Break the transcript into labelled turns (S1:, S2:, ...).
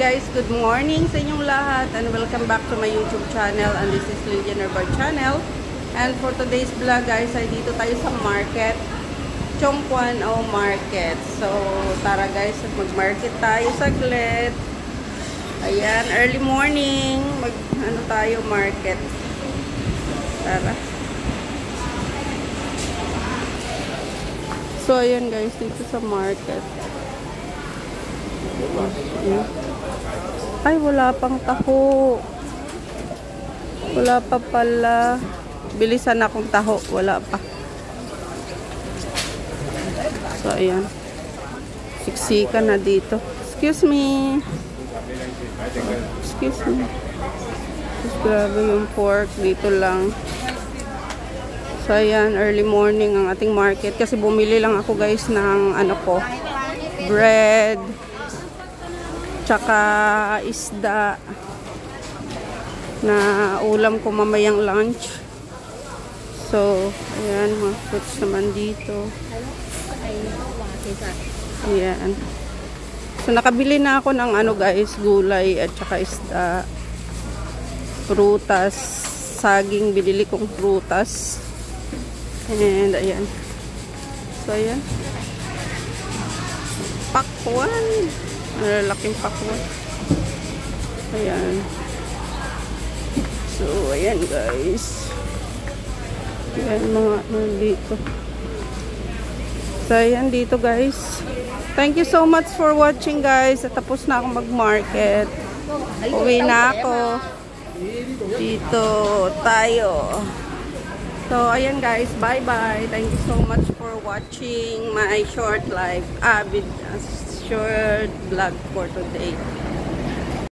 S1: Guys, good morning sa inyong lahat and welcome back to my YouTube channel, and this is Lilian Herbert channel. And for today's vlog guys ay dito tayo sa market, Chongquan Market. So tara guys, mag-market tayo saglit. Ayan, early morning, tayo market. Tara. So ayan guys, dito sa market. Ayan. Ay, wala pang taho. Wala pa pala. Bilisan akong taho. Wala pa. So, ayan. Siksika na dito. Excuse me. Excuse me. Just grabe yung pork. Dito lang. So, ayan. Early morning ang ating market. Kasi bumili lang ako guys ng bread. Tsaka isda na ulam ko mamayang lunch. So, ayan, mga fruits naman dito. Ayan. So, nakabili na ako ng guys, gulay at tsaka isda. Prutas. Saging, binili kong prutas. And, ayan. So, ayan. Pakwan. Malalaking pakwan. Ayan. So, ayan guys. Ayan mga dito. So, ayan dito guys. Thank you so much for watching guys. At tapos na akong mag-market. Uwi na ako. Dito tayo. So, ayan guys. Bye-bye. Thank you so much for watching my short live short vlog for today.